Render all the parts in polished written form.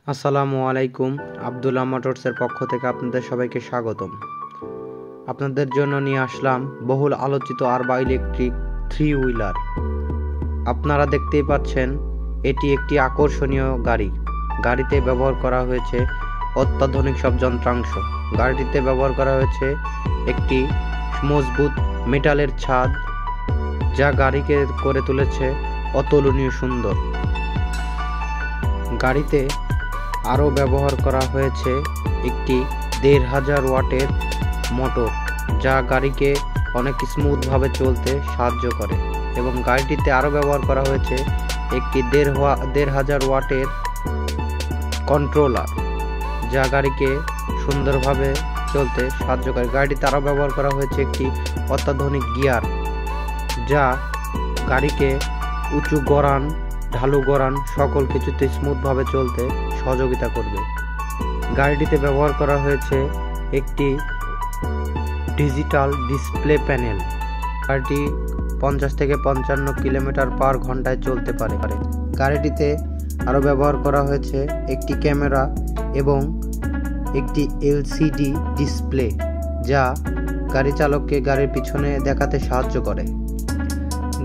আসসালামু আলাইকুম। আব্দুল্লাহ মোটরসের পক্ষ থেকে আপনাদের সবাইকে স্বাগতম। আপনাদের জন্য নিয়ে আসলাম বহুল আলোচিত আরবা ইলেকট্রিক 3 হুইলার। আপনারা দেখতেই পাচ্ছেন এটি একটি আকর্ষণীয় গাড়ি। গাড়িতে ব্যবহার করা হয়েছে অত্যাধুনিক সব যন্ত্রাংশ। গাড়িটিতে ব্যবহার করা হয়েছে একটি মজবুত মেটালের ছাদ, যা গাড়িকে করে তুলেছে অতুলনীয় সুন্দর। গাড়িতে আরও ব্যবহার করা হয়েছে একটি 1500 ওয়াটের মোটর, যা গাড়িকে অনেক স্মুথভাবে চলতে সাহায্য করে। এবং গাড়িটিতে আরও ব্যবহার করা হয়েছে একটি 1500 ওয়াটের কন্ট্রোলার, যা গাড়িকে সুন্দরভাবে চলতে সাহায্য করে। গাড়িটিতে আরও ব্যবহার করা হয়েছে একটি অত্যাধুনিক গিয়ার, যা গাড়িকে উঁচু গড়ান, ঢালু গড়ান সকল কিছুতে স্মুথভাবে চলতে সহযোগিতা করবে। গাড়িটিতে ব্যবহার করা হয়েছে একটি ডিজিটাল ডিসপ্লে প্যানেল। গাড়িটি 50 থেকে 55 কিলোমিটার পার ঘন্টায় চলতে পারে। গাড়িটিতে আরও ব্যবহার করা হয়েছে একটি ক্যামেরা এবং একটি এলসিডি ডিসপ্লে, যা গাড়ি চালককে গাড়ির পিছনে দেখাতে সাহায্য করে।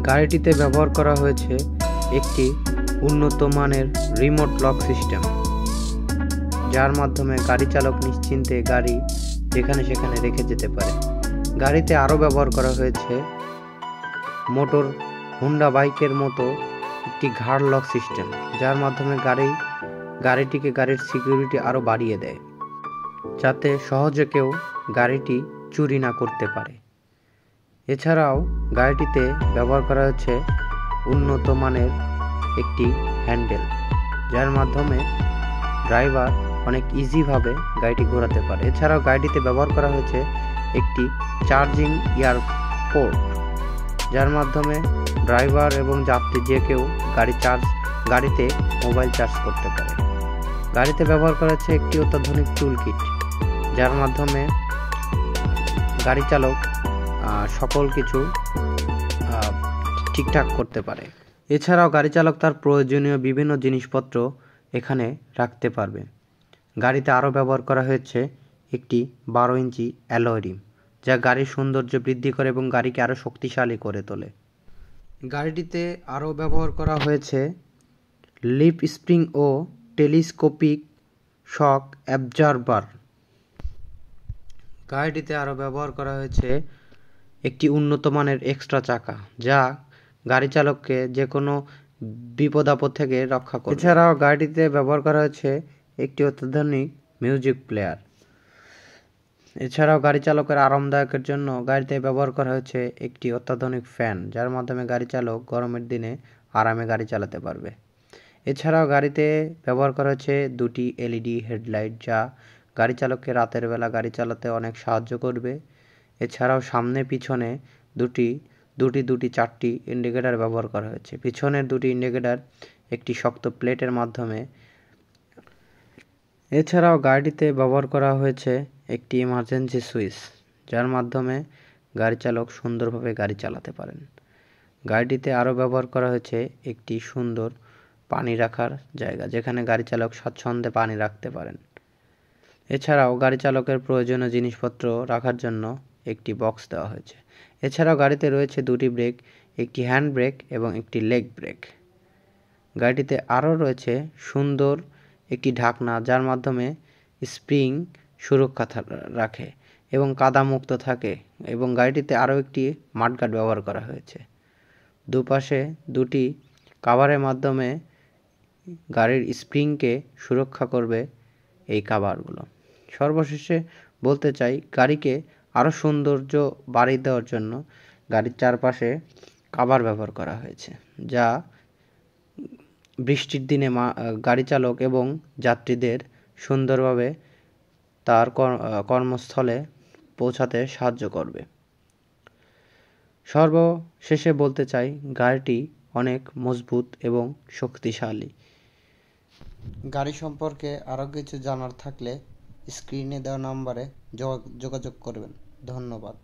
গাড়িটিতে ব্যবহার করা হয়েছে একটি উন্নত মানের রিমোট লক সিস্টেম, যার মাধ্যমে গাড়ি চালক নিশ্চিন্তে গাড়ি যেখানে সেখানে রেখে যেতে পারে। গাড়িতে আরও ব্যবহার করা হয়েছে মোটর হুন্ডা বাইকের মতো একটি ঘাড় লক সিস্টেম, যার মাধ্যমে গাড়িটিকে গাড়ির সিকিউরিটি আরও বাড়িয়ে দেয়, যাতে সহজে কেউ গাড়িটি চুরি না করতে পারে। এছাড়াও গাড়িটিতে ব্যবহার করা হয়েছে উন্নত মানের একটি হ্যান্ডেল, যার মাধ্যমে ড্রাইভার অনেক ইজিভাবে গাড়িটি ঘোরাতে পারে। এছাড়াও গাড়িটিতে ব্যবহার করা হয়েছে একটি চার্জিং এয়ারপোর্ট, যার মাধ্যমে ড্রাইভার এবং যাত্রী যে কেউ গাড়িতে মোবাইল চার্জ করতে পারে। গাড়িতে ব্যবহার করা হয়েছে একটি অত্যাধুনিক টুল কিট, যার মাধ্যমে গাড়ি চালক সকল কিছু ঠিকঠাক করতে পারে। এছাড়াও গাড়ি চালক তার প্রয়োজনীয় বিভিন্ন জিনিসপত্র এখানে রাখতে পারবে। গাড়িতে আরও ব্যবহার করা হয়েছে একটি 12 ইঞ্চি অ্যালয় রিম, যা গাড়ির সৌন্দর্য বৃদ্ধি করে এবং গাড়িকে আরও শক্তিশালী করে তোলে। গাড়িটিতে আরও ব্যবহার করা হয়েছে লিফ স্প্রিং ও টেলিস্কোপিক শক অ্যাবজর্বার। গাড়িটিতে আরও ব্যবহার করা হয়েছে একটি উন্নত মানের এক্সট্রা চাকা, যা গাড়ি চালককে যে কোনো বিপদ আপদ থেকে রক্ষা করে। এছাড়াও গাড়িটিতে ব্যবহার করা হয়েছে একটি অত্যাধুনিক মিউজিক প্লেয়ার। এছাড়াও গাড়ি চালকের আরামদায়কের জন্য গাড়িতে ব্যবহার করা হয়েছে একটি অত্যাধুনিক ফ্যান, যার মাধ্যমে গাড়ি চালক গরমের দিনে আরামে গাড়ি চালাতে পারবে। এছাড়াও গাড়িতে ব্যবহার করা হয়েছে দুটি এলইডি হেডলাইট, যা গাড়ি চালককে রাতের বেলা গাড়ি চালাতে অনেক সাহায্য করবে। এছাড়াও সামনে পিছনে দুটি 4টি ইন্ডিকেটর ব্যবহার করা হয়েছে। পিছনের দুটি ইন্ডিকেটর একটি শক্ত প্লেটের মাধ্যমে। এছাড়াও গাড়িটিতে ব্যবহার করা হয়েছে একটি ইমার্জেন্সি সুইচ, যার মাধ্যমে গাড়ি চালক সুন্দরভাবে গাড়ি চালাতে পারেন। গাড়িটিতে আরও ব্যবহার করা হয়েছে একটি সুন্দর পানি রাখার জায়গা, যেখানে গাড়ি চালক স্বাচ্ছন্দ্যে পানি রাখতে পারেন। এছাড়াও গাড়ি চালকের প্রয়োজনীয় জিনিসপত্র রাখার জন্য একটি বক্স দেওয়া হয়েছে। এছাড়াও গাড়িতে রয়েছে দুটি ব্রেক, একটি হ্যান্ড ব্রেক এবং একটি লেগ ব্রেক। গাড়িটিতে আরও রয়েছে সুন্দর একটি ঢাকনা, যার মাধ্যমে স্প্রিং সুরক্ষা রাখে এবং কাদামুক্ত থাকে। এবং গাড়িটিতে আরও একটি মাডগার্ড ব্যবহার করা হয়েছে। দুপাশে দুটি কাভারের মাধ্যমে গাড়ির স্প্রিংকে সুরক্ষা করবে এই কাভারগুলো। সর্বশেষে বলতে চাই, গাড়িকে আরও সৌন্দর্য বাড়িয়ে দেওয়ার জন্য গাড়ির চারপাশে কাভার ব্যবহার করা হয়েছে, যা বৃষ্টির দিনে গাড়ি চালক এবং যাত্রীদের সুন্দরভাবে তার কর্মস্থলে পৌঁছাতে সাহায্য করবে। সর্বশেষে বলতে চাই, গাড়িটি অনেক মজবুত এবং শক্তিশালী। গাড়ি সম্পর্কে আরও কিছু জানার থাকলে স্ক্রিনে দেওয়া নম্বরে যোগাযোগ করবেন। ধন্যবাদ।